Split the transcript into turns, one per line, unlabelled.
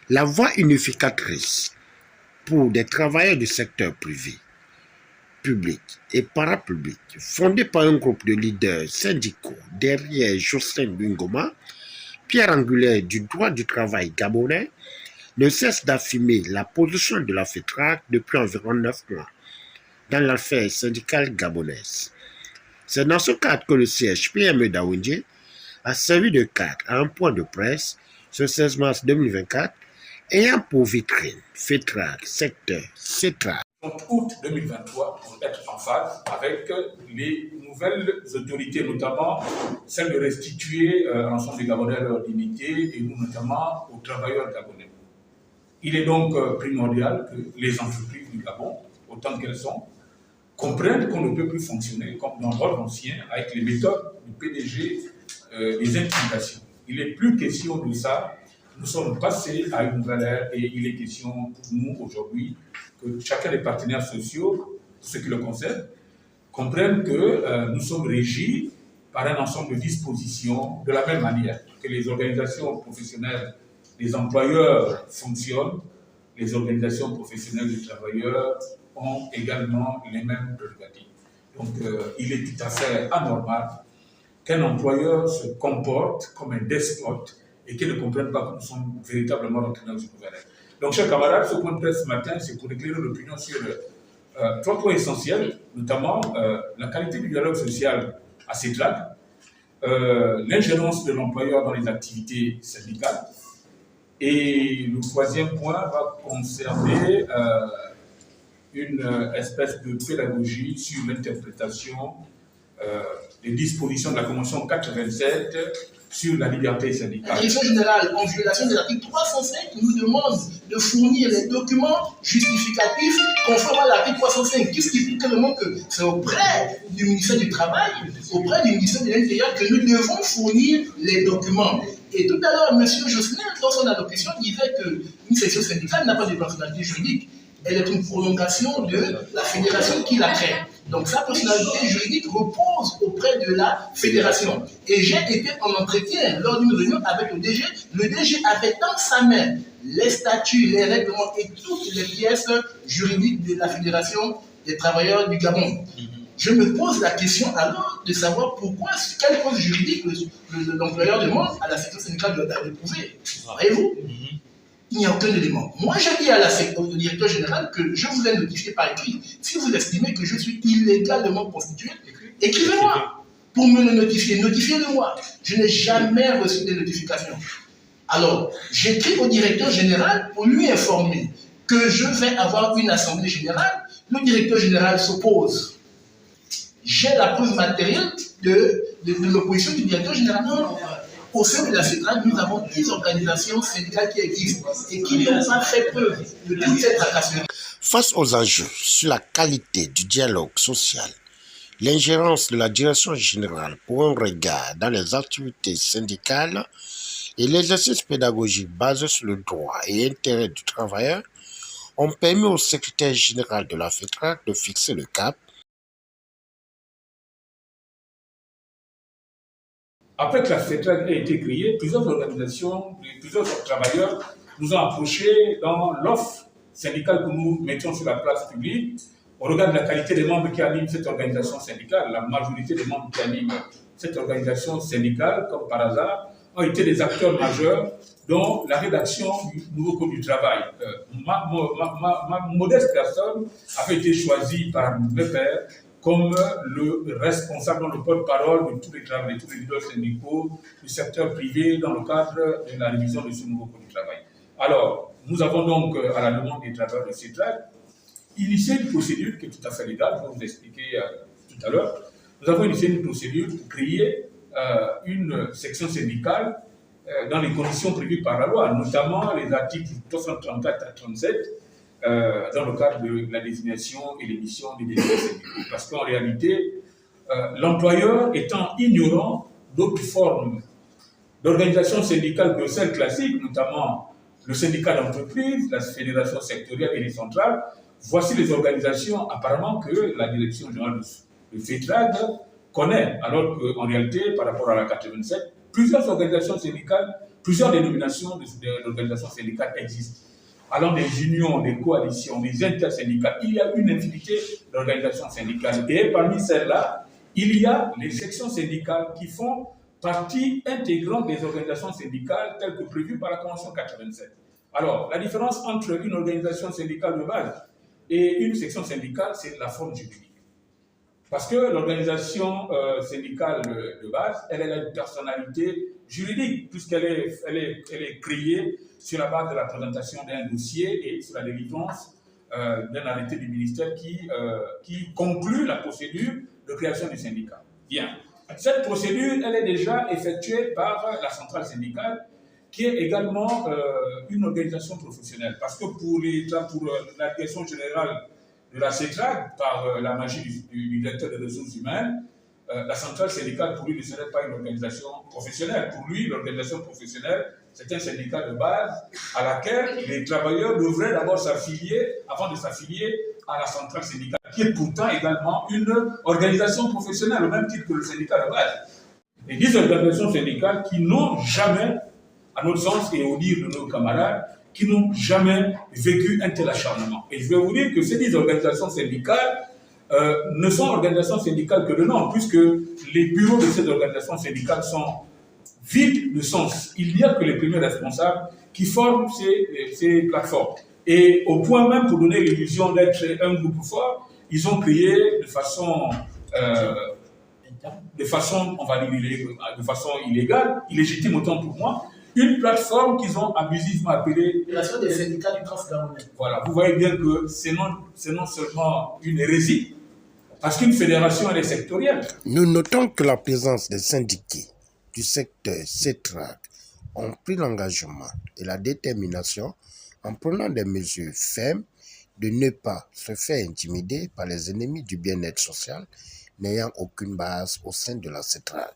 La voie unificatrice pour des travailleurs du secteur privé, public et parapublic, fondée par un groupe de leaders syndicaux derrière Jocelyn Ngoma, pierre angulaire du droit du travail gabonais, ne cesse d'affirmer la position de la FETRAC depuis environ 9 mois dans l'affaire syndicale gabonaise. C'est dans ce cadre que le siège PME d'Awindji a servi de cadre à un point de presse ce 16 mars 2024 ayant pour vitrine FETRAC, secteur, CETRAC.
Août 2023 pour être en phase avec les nouvelles autorités, notamment celle de restituer à l'ensemble des Gabonais leur dignité et nous notamment aux travailleurs gabonais. Il est donc primordial que les entreprises du Gabon, autant qu'elles sont, comprennent qu'on ne peut plus fonctionner comme dans l'ordre ancien avec les méthodes du PDG, les intimidations. Il n'est plus question de ça. Nous sommes passés à une nouvelle ère et il est question pour nous aujourd'hui que chacun des partenaires sociaux, ce qui le concerne, comprennent que nous sommes régis par un ensemble de dispositions de la même manière que les organisations professionnelles des employeurs fonctionnent, les organisations professionnelles des travailleurs ont également les mêmes prérogatives. Donc il est tout à fait anormal qu'un employeur se comporte comme un despote et qu'ils ne comprennent pas que nous sommes véritablement rentrés dans une nouvelle ère. Donc, chers camarades, ce point de presse ce matin, c'est pour éclairer l'opinion sur 3 points essentiels, notamment la qualité du dialogue social à CETRAC, l'ingérence de l'employeur dans les activités syndicales, et le 3e point va concerner une espèce de pédagogie sur l'interprétation des dispositions de la Convention 87 sur la liberté syndicale.
La Direction générale, en violation de l'article 305, nous demande de fournir les documents justificatifs conformément à l'article 305. Qu'est-ce qui dit clairement que c'est auprès du ministère du Travail, auprès du ministère de l'Intérieur que nous devons fournir les documents. Et tout à l'heure, M. Jocelyn, dans son allocution, disait qu'une section syndicale n'a pas de personnalité juridique. Elle est une prolongation de la fédération qui la crée. Donc sa personnalité juridique repose auprès de la fédération. Et j'ai été en entretien lors d'une réunion avec le DG. Le DG avait dans sa main les statuts, les règlements et toutes les pièces juridiques de la fédération des travailleurs du Gabon. Je me pose la question alors de savoir pourquoi, quelle cause juridique l'employeur demande à la section syndicale de prouver. Voyez-vous? Il n'y a aucun élément. Moi, je dis au directeur général que je vous ai notifié par écrit. Si vous estimez que je suis illégalement constitué, écrivez-moi pour me le notifier. Notifiez-le-moi. Je n'ai jamais reçu de notification. Alors, j'écris au directeur général pour lui informer que je vais avoir une assemblée générale. Le directeur général s'oppose. J'ai la preuve matérielle de l'opposition du directeur général. Au sein de la FETRAC, nous avons 10 organisations syndicales qui existent et qui n'ont pas fait preuve de toute cette tracasserie.
Face aux enjeux sur la qualité du dialogue social, l'ingérence de la direction générale pour un regard dans les activités syndicales et l'exercice pédagogique basé sur le droit et intérêt du travailleur ont permis au secrétaire général de la FETRAC de fixer le cap.
Après que la FETRAC a été créée, plusieurs organisations, plusieurs travailleurs nous ont approchés dans l'offre syndicale que nous mettions sur la place publique. Au regard de la qualité des membres qui animent cette organisation syndicale, la majorité des membres qui animent cette organisation syndicale, comme par hasard, ont été des acteurs majeurs, dont la rédaction du nouveau Code du travail. Ma modeste personne avait été choisie par mes pairs comme le responsable, le porte-parole de tous les travailleurs, de tous les leaders syndicaux du secteur privé dans le cadre de la révision de ce nouveau Code du travail. Alors, nous avons donc, à la demande des travailleurs de CETRAC, initié une procédure qui est tout à fait légale, je vais vous expliquer tout à l'heure. Nous avons initié une procédure pour créer une section syndicale dans les conditions prévues par la loi, notamment les articles 334 à 37, dans le cadre de la désignation et l'émission des délégués syndicaux. Parce qu'en réalité, l'employeur étant ignorant d'autres formes d'organisation syndicale que celles classiques, notamment le syndicat d'entreprise, la fédération sectorielle et les centrales, voici les organisations apparemment que la direction générale de FETRAG connaît, alors qu'en réalité, par rapport à la 87, plusieurs organisations syndicales, plusieurs dénominations d'organisations syndicales existent. Allant des unions, des coalitions, des intersyndicales, il y a une infinité d'organisations syndicales. Et parmi celles-là, il y a les sections syndicales qui font partie intégrante des organisations syndicales telles que prévues par la Convention 87. Alors, la différence entre une organisation syndicale de base et une section syndicale, c'est la forme juridique. Parce que l'organisation syndicale de base, elle a une personnalité juridique, puisqu'elle est créée sur la base de la présentation d'un dossier et sur la délivrance d'un arrêté du ministère qui conclut la procédure de création du syndicat. Bien. Cette procédure, elle est déjà effectuée par la centrale syndicale, qui est également une organisation professionnelle. Parce que pour la direction générale de la CETRAG, par la magie du directeur des ressources humaines, la centrale syndicale, pour lui, ne serait pas une organisation professionnelle. Pour lui, l'organisation professionnelle, c'est un syndicat de base à laquelle les travailleurs devraient d'abord s'affilier, avant de s'affilier à la centrale syndicale, qui est pourtant également une organisation professionnelle, au même titre que le syndicat de base. Et 10 organisations syndicales qui n'ont jamais, à notre sens et au dire de nos camarades, qui n'ont jamais vécu un tel acharnement. Et je vais vous dire que ces 10 organisations syndicales ne sont organisations syndicales que de nom, puisque les bureaux de ces organisations syndicales sont vides de sens. Il n'y a que les premiers responsables qui forment ces plateformes. Et au point même, pour donner l'illusion d'être un groupe fort, ils ont créé de façon, on va dire, de façon illégale, illégitime autant pour moi, une plateforme qu'ils ont abusivement appelée...
Fédération des syndicats du Transgabonais.
Voilà, vous voyez bien que c'est non seulement une hérésie, parce qu'une fédération, elle est sectorielle.
Nous notons que la présence des syndiqués du secteur CETRAG ont pris l'engagement et la détermination en prenant des mesures fermes de ne pas se faire intimider par les ennemis du bien-être social n'ayant aucune base au sein de la CETRAG.